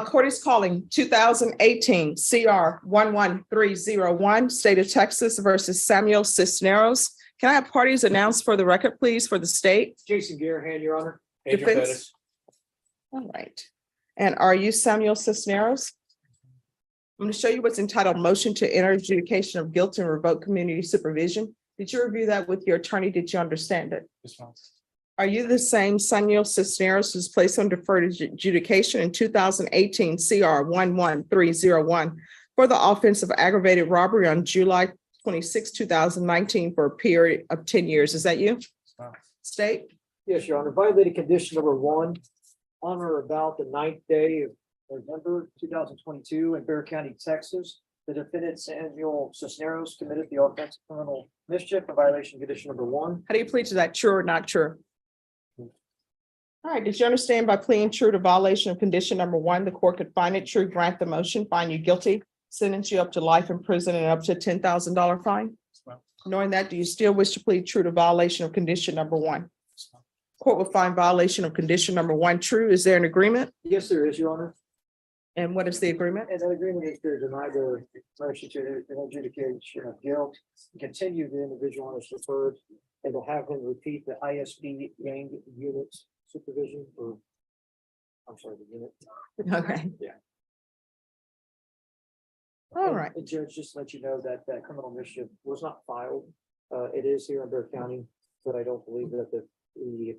Court is calling 2018 CR 11301, State of Texas versus Samuel Cisneros. Can I have parties announced for the record, please, for the state? Jason Garahan, Your Honor. Defense. All right. And are you Samuel Cisneros? I'm going to show you what's entitled Motion to Enter Adjudication of Guilt and Revoke Community Supervision. Did you review that with your attorney? Did you understand it? Are you the same Samuel Cisneros who's placed on deferred adjudication in 2018 CR 11301 for the offense of aggravated robbery on July 26, 2019 for a period of 10 years? Is that you? State? Yes, Your Honor. Violated condition number 1 on or about the 9th day of November 2022 in Bexar County, Texas. The defendant Samuel Cisneros committed the offense of criminal mischief in violation of condition number 1. How do you plead to that? True or not true? All right. Did you understand by pleading true to violation of condition number 1, the court could find it true, grant the motion, find you guilty, sentence you up to life in prison and up to $10,000 fine? Knowing that, do you still wish to plead true to violation of condition number 1? Court will find violation of condition number 1 true. Is there an agreement? Yes, there is, Your Honor. And what is the agreement? And that agreement is to deny the motion to an adjudication of guilt, continue the individual on his deferred, and to have him repeat the ISB gang unit supervision for, I'm sorry, the unit. Okay. Yeah. All right. And Judge, just to let you know that that criminal mischief was not filed. It is here in Bexar County, but I don't believe that the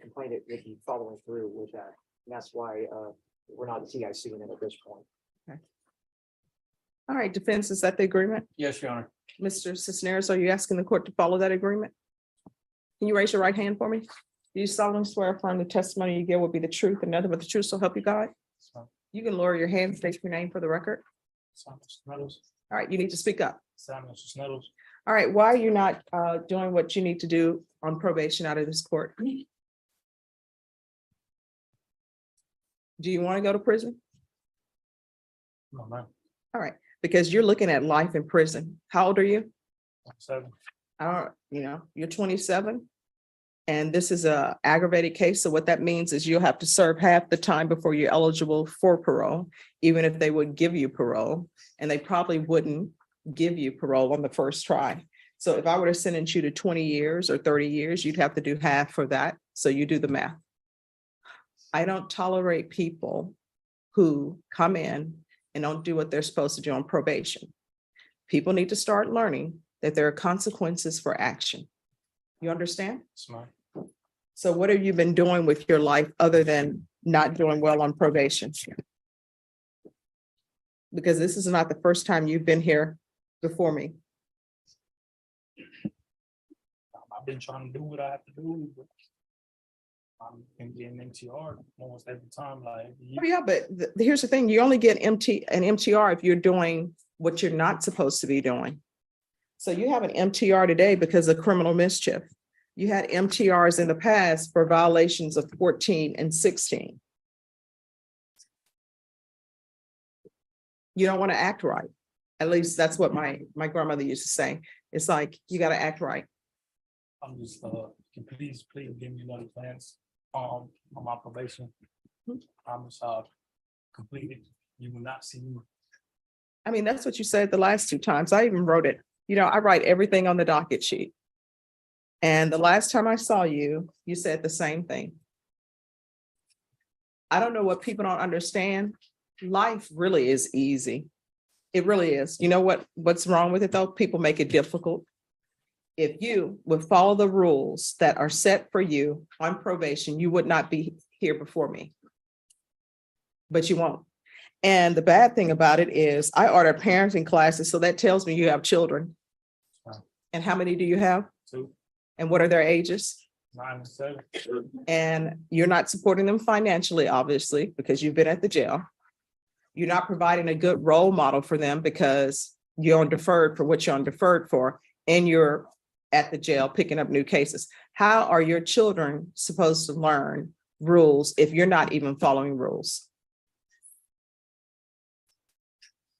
complainant would be following through with that. And that's why we're not TICing it at this point. All right. Defense, is that the agreement? Yes, Your Honor. Mr. Cisneros, are you asking the court to follow that agreement? Can you raise your right hand for me? Do you solemnly swear or affirm the testimony you give will be the truth and nothing but the truth, so help you God? You can lower your hand, state your name for the record. All right, you need to speak up. All right, why are you not doing what you need to do on probation out of this court? Do you want to go to prison? No, ma'am. All right, because you're looking at life in prison. How old are you? 7. You're 27. And this is a aggravated case. So what that means is you'll have to serve half the time before you're eligible for parole, even if they would give you parole, and they probably wouldn't give you parole on the first try. So if I were to sentence you to 20 years or 30 years, you'd have to do half for that. So you do the math. I don't tolerate people who come in and don't do what they're supposed to do on probation. People need to start learning that there are consequences for action. You understand? Smart. So what have you been doing with your life other than not doing well on probation? Because this is not the first time you've been here before me. I've been trying to do what I have to do, but I'm getting MTR almost every time. Like, Oh, yeah, but here's the thing. You only get an MTR if you're doing what you're not supposed to be doing. So you have an MTR today because of criminal mischief. You had MTRs in the past for violations of 14 and 16. You don't want to act right. At least that's what my grandmother used to say. It's like, you got to act right. I'm just can please give me another chance on my probation. I'm just completed. You will not see me. I mean, that's what you said the last 2 times. I even wrote it. I write everything on the docket sheet. And the last time I saw you, you said the same thing. I don't know what people don't understand. Life really is easy. It really is. You know what's wrong with it though? People make it difficult. If you would follow the rules that are set for you on probation, you would not be here before me. But you won't. And the bad thing about it is I order parenting classes, so that tells me you have children. Wow. And how many do you have? 2. And what are their ages? 9 and 7. And you're not supporting them financially, obviously, because you've been at the jail. You're not providing a good role model for them because you're on deferred for what you're on deferred for, and you're at the jail picking up new cases. How are your children supposed to learn rules if you're not even following rules?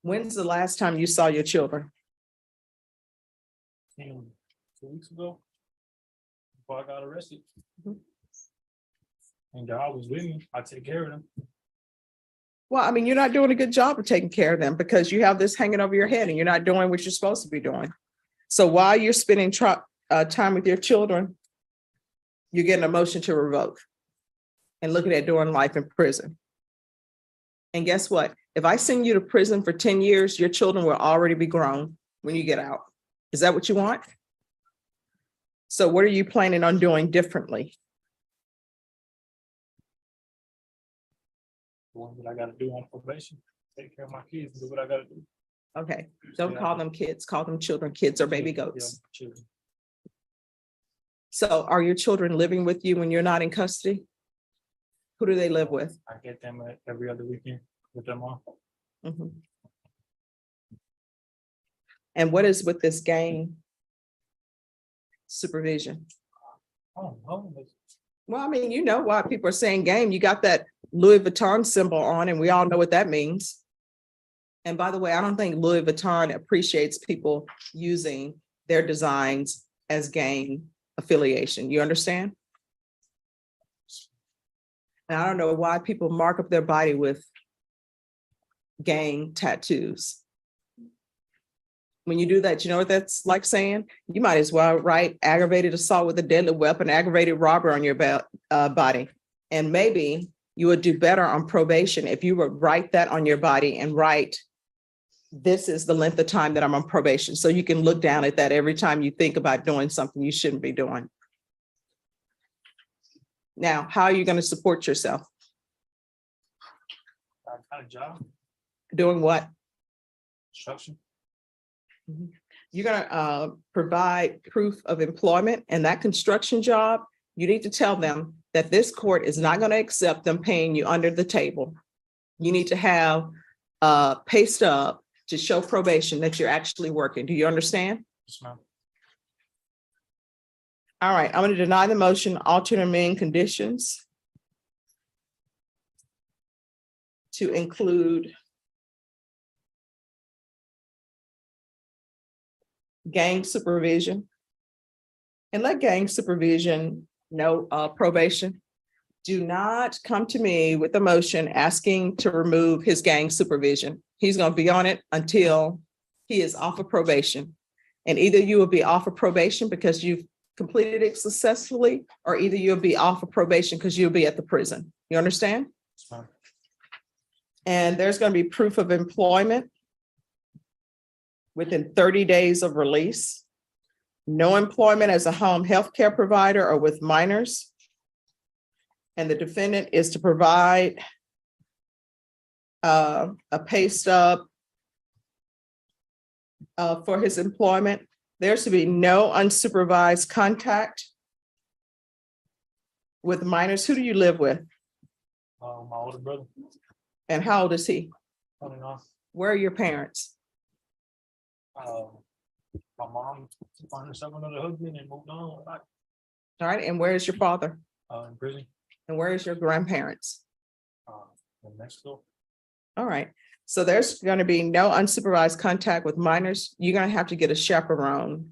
When's the last time you saw your children? 2 weeks ago, before I got arrested. And God was with me. I take care of them. Well, I mean, you're not doing a good job of taking care of them because you have this hanging over your head and you're not doing what you're supposed to be doing. So while you're spending time with your children, you're getting a motion to revoke and looking at doing life in prison. And guess what? If I send you to prison for 10 years, your children will already be grown when you get out. Is that what you want? So what are you planning on doing differently? What I gotta do on probation, take care of my kids, do what I gotta do. Okay, don't call them kids, call them children, kids or baby goats. Yeah, children. So are your children living with you when you're not in custody? Who do they live with? I get them every other weekend with them on. Mhm. And what is with this gang supervision? Oh, no. Well, I mean, you know why people are saying game. You got that Louis Vuitton symbol on, and we all know what that means. And by the way, I don't think Louis Vuitton appreciates people using their designs as gang affiliation. You understand? And I don't know why people mark up their body with gang tattoos. When you do that, you know what that's like saying? You might as well write aggravated assault with a deadly weapon, aggravated robbery on your body. And maybe you would do better on probation if you would write that on your body and write, this is the length of time that I'm on probation. So you can look down at that every time you think about doing something you shouldn't be doing. Now, how are you going to support yourself? I got a job, Doing what? construction. You're going to provide proof of employment, and that construction job, you need to tell them that this court is not going to accept them paying you under the table. You need to have a pay stub to show probation that you're actually working. Do you understand? Yes, ma'am. All right, I'm going to deny the motion, alter and amend conditions to include gang supervision. And let gang supervision know probation. Do not come to me with a motion asking to remove his gang supervision. He's going to be on it until he is off of probation. And either you will be off of probation because you've completed it successfully, or either you'll be off of probation because you'll be at the prison. You understand? Yes, ma'am. And there's going to be proof of employment within 30 days of release. No employment as a home health care provider or with minors. And the defendant is to provide a pay stub for his employment. There's to be no unsupervised contact with minors. Who do you live with? My older brother, And how old is he? 29. Where are your parents? My mom found herself another husband and moved on. All right, and where is your father? In prison, And where is your grandparents? in Mexico. All right, so there's going to be no unsupervised contact with minors. You're going to have to get a chaperone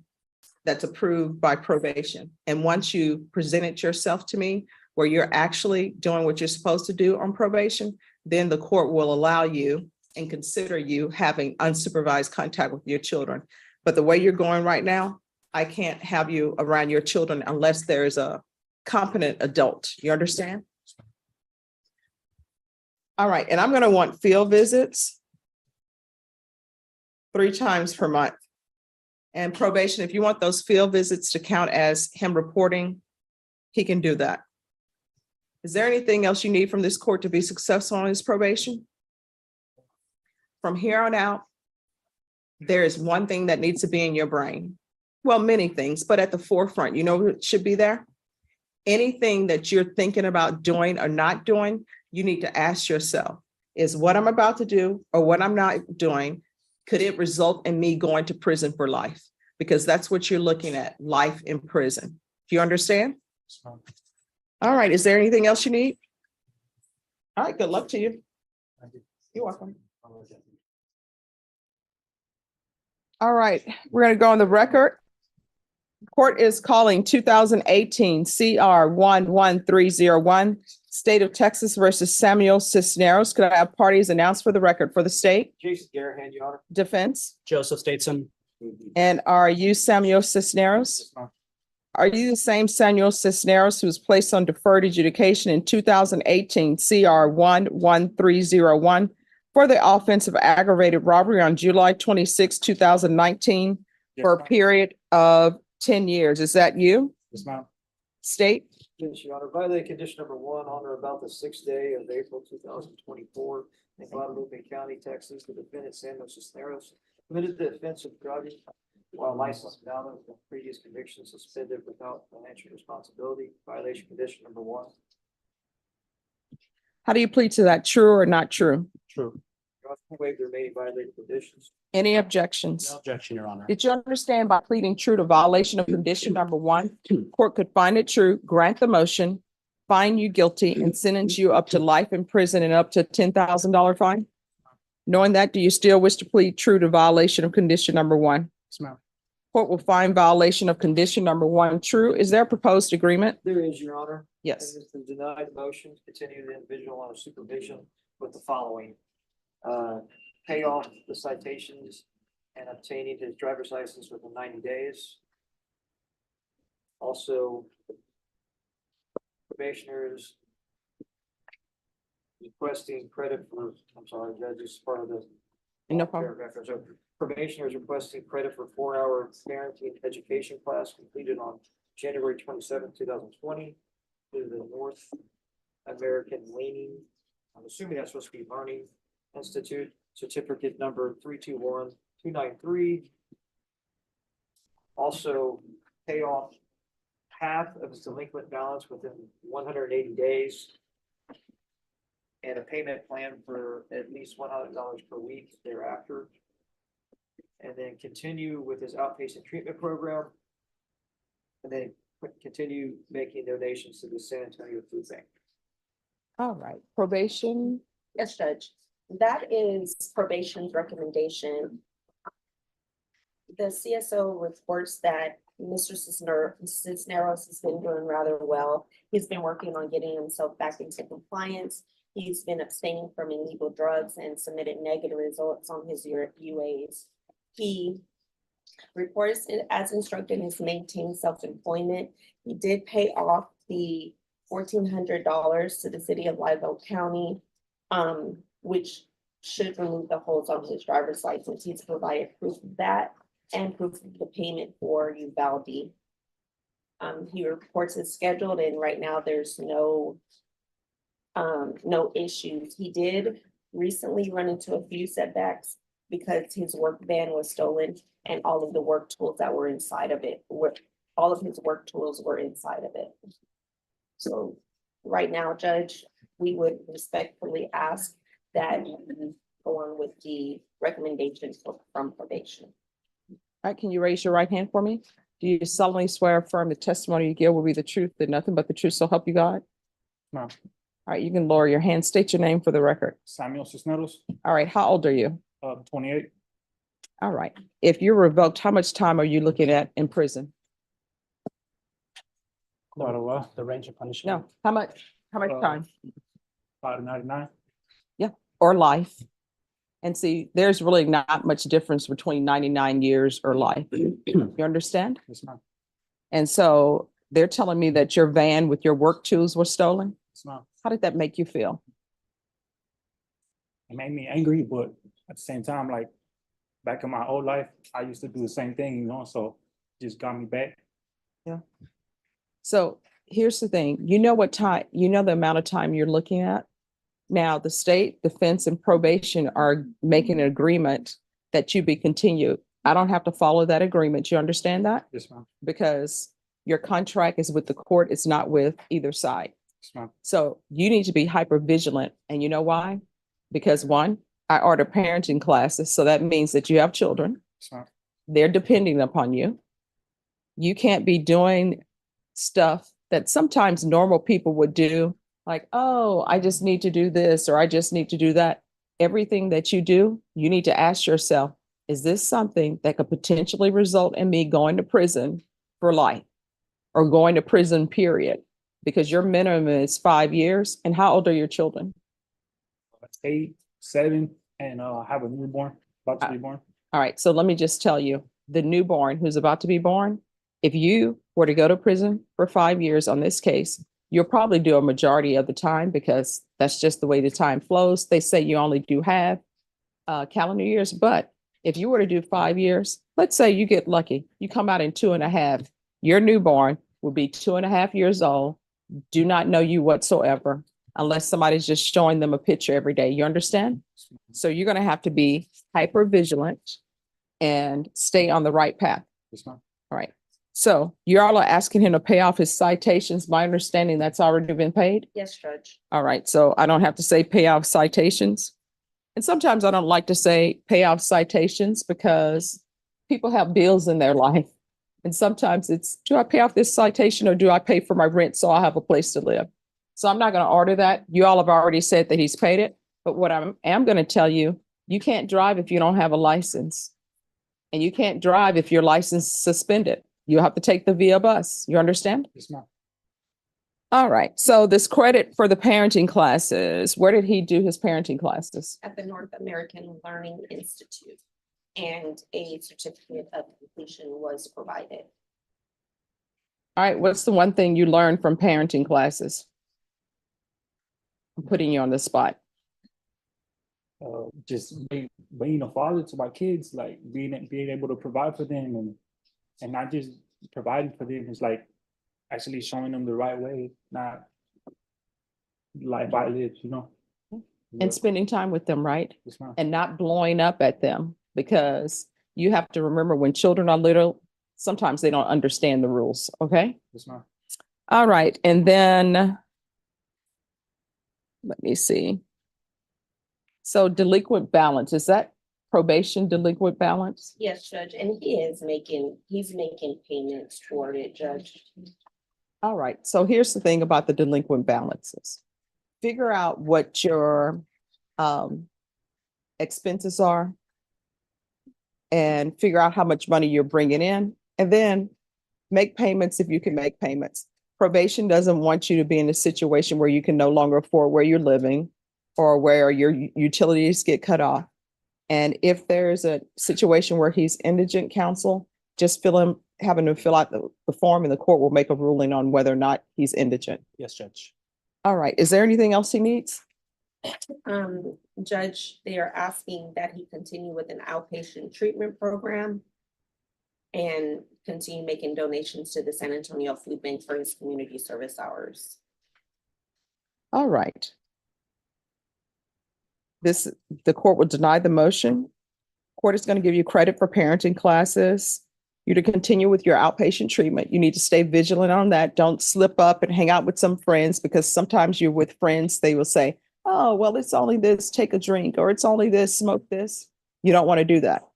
that's approved by probation. And once you presented yourself to me, where you're actually doing what you're supposed to do on probation, then the court will allow you and consider you having unsupervised contact with your children. But the way you're going right now, I can't have you around your children unless there's a competent adult. You understand? All right, and I'm going to want field visits 3 times per month. And probation, if you want those field visits to count as him reporting, he can do that. Is there anything else you need from this court to be successful on his probation? From here on out, there is one thing that needs to be in your brain. Well, many things, but at the forefront, you know what should be there? Anything that you're thinking about doing or not doing, you need to ask yourself, is what I'm about to do or what I'm not doing, could it result in me going to prison for life? Because that's what you're looking at, life in prison. Do you understand? Yes, ma'am. All right, is there anything else you need? All right, good luck to you. Thank you. You're welcome. All right, we're going to go on the record Court is calling 2018 CR 11301, State of Texas versus Samuel Cisneros. Could I have parties announced for the record for the state, Jason Garahan, Your Honor. defense? Joseph Stateson. And are you Samuel Cisneros? Are you the same Samuel Cisneros who was placed on deferred adjudication in 2018 CR 11301 for the offense of aggravated robbery on July 26, 2019 for a period of 10 years? Is that you? Yes, ma'am. State? Yes, Your Honor. Violated condition number one on or about the sixth day of April 2024 in Guadalupe County, Texas. The defendant Samuel Cisneros committed the offense of driving while licensed without a previous conviction, suspended without financial responsibility. Violation condition number one. How do you plead to that? True or not true? True. Your Honor, waive the remaining violated conditions. Any objections? No objection, Your Honor. Did you understand by pleading true to violation of condition number one, court could find it true, grant the motion, find you guilty, and sentence you up to life in prison and up to $10,000 fine? Knowing that, do you still wish to plead true to violation of condition number one? Yes, ma'am. Court will find violation of condition number one true. Is there a proposed agreement? There is, Your Honor. Yes. And this is denied the motion, continue the individual on supervision with the following. Pay off the citations and obtaining his driver's license within 90 days. Also, probationers requesting credit for, I'm sorry, Judge, this is part of the No problem. paragraph. So probationers requesting credit for 4-hour parenting education class completed on January 27, 2020 to the North American Leaning, I'm assuming that's supposed to be Learning Institute, certificate number 321293. Also pay off half of his delinquent balance within 180 days. And a payment plan for at least $100 per week thereafter. And then continue with his outpatient treatment program. And then continue making donations to the San Antonio Food Bank. All right, probation. Yes, Judge. That is probation's recommendation. The CSO reports that Mr. Cisneros has been doing rather well. He's been working on getting himself back into compliance. He's been abstaining from illegal drugs and submitted negative results on his UAs. He reports it as instructed and has maintained self-employment. He did pay off the $1,400 to the city of Revoke County, which should remove the holds on his driver's license. He's provided proof of that and proof of the payment for Uvalde. He reports it's scheduled and right now there's no issues. He did recently run into a few setbacks because his work van was stolen and all of the work tools that were inside of it all of his work tools were inside of it. So right now, Judge, we would respectfully ask that you go on with the recommendations from probation. All right, can you raise your right hand for me? Do you solemnly swear or affirm the testimony you give will be the truth and nothing but the truth, so help you God? Ma'am. All right, you can lower your hand. State your name for the record. Samuel Cisneros, All right, how old are you? 28. All right. If you're revoked, how much time are you looking at in prison? Quite a while. The range of punishment. No, how much time? 5 to 99. Or life? And see, there's really not much difference between 99 years or life. You understand? Yes, ma'am. And so they're telling me that your van with your work tools were stolen. Yes, ma'am. How did that make you feel? It made me angry, but at the same time, like back in my old life, I used to do the same thing, you know, so it just got me back. So here's the thing, you know what time, you know the amount of time you're looking at. Now, the state, defense, and probation are making an agreement that you be continued. I don't have to follow that agreement. You understand that? Yes, ma'am. Because your contract is with the court, it's not with either side. Yes, ma'am. So you need to be hyper vigilant. And you know why? Because one, I order parenting classes. So that means that you have children. Yes, ma'am. They're depending upon you. You can't be doing stuff that sometimes normal people would do. Like, oh, I just need to do this, or I just need to do that. Everything that you do, you need to ask yourself, is this something that could potentially result in me going to prison for life or going to prison, period, because your minimum is 5 years. And how old are your children? 8, 7, and I have a newborn about to be born. All right, so let me just tell you, the newborn who's about to be born, if you were to go to prison for 5 years on this case, you'll probably do a majority of the time because that's just the way the time flows. They say you only do half calendar years, but if you were to do 5 years, let's say you get lucky, you come out in 2.5, your newborn will be 2.5 years old, do not know you whatsoever, unless somebody's just showing them a picture every day. You understand? So you're going to have to be hyper vigilant and stay on the right path. Yes, ma'am. All right. So you all are asking him to pay off his citations. My understanding that's already been paid. Yes, Judge. All right. So I don't have to say pay off citations. And sometimes I don't like to say pay off citations because people have bills in their life. And sometimes it's, do I pay off this citation or do I pay for my rent so I have a place to live? So I'm not going to order that. You all have already said that he's paid it. But what I am going to tell you, you can't drive if you don't have a license. And you can't drive if your license is suspended. You'll have to take the via bus. You understand? Yes, ma'am. All right. So this credit for the parenting classes, where did he do his parenting classes? At the North American Learning Institute, and a certificate of completion was provided. All right. What's the one thing you learned from parenting classes? I'm putting you on the spot. Just being a father to my kids, like being able to provide for them and not just providing for them, it's like actually showing them the right way, not life I live, you know. And spending time with them, right? Yes, ma'am. And not blowing up at them, because you have to remember when children are little, sometimes they don't understand the rules. Okay. Yes, ma'am. All right. And then let me see. So delinquent balance, is that probation delinquent balance? Yes, Judge, and he's making payments toward it, Judge. All right. So here's the thing about the delinquent balances. Figure out what your expenses are and figure out how much money you're bringing in, and then make payments if you can make payments. Probation doesn't want you to be in a situation where you can no longer afford where you're living or where your utilities get cut off. And if there's a situation where he's indigent, counsel, just having to fill out the form, and the court will make a ruling on whether or not he's indigent. Yes, Judge. All right. Is there anything else he needs? Judge, they are asking that he continue with an outpatient treatment program and continue making donations to the San Antonio Food Bank for his community service hours. All right. The court will deny the motion. Court is going to give you credit for parenting classes. You to continue with your outpatient treatment. You need to stay vigilant on that. Don't slip up and hang out with some friends, because sometimes you're with friends, they will say, oh, well, it's only this, take a drink, or it's only this, smoke this. You don't want to do that.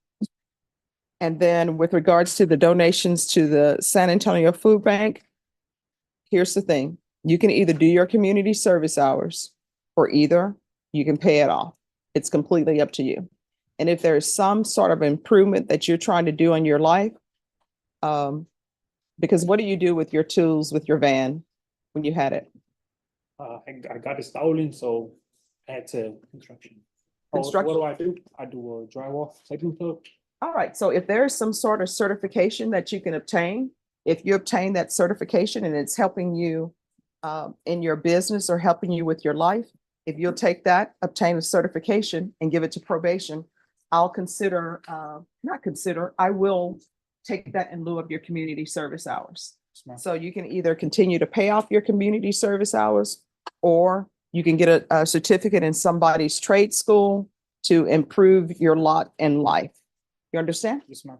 And then with regards to the donations to the San Antonio Food Bank, here's the thing. You can either do your community service hours, or either you can pay it off. It's completely up to you. And if there's some sort of improvement that you're trying to do in your life, because what do you do with your tools, with your van when you had it? I got it stolen, so I had to construction. Construction. What do? I do a drywall segment club. All right. So if there's some sort of certification that you can obtain, if you obtain that certification and it's helping you in your business or helping you with your life, if you'll take that, obtain a certification and give it to probation, I'll consider, I will take that in lieu of your community service hours. So you can either continue to pay off your community service hours, or you can get a certificate in somebody's trade school to improve your lot in life. You understand? Yes, ma'am.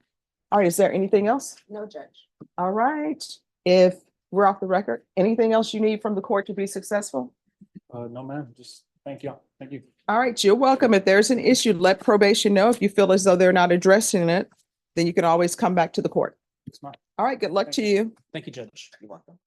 All right. Is there anything else? No, Judge. All right. If we're off the record, anything else you need from the court to be successful? No, ma'am. Just thank you. Thank you. All right. You're welcome. If there's an issue, let probation know. If you feel as though they're not addressing it, then you can always come back to the court. Yes, ma'am. All right. Good luck to you. Thank you, Judge. You're welcome.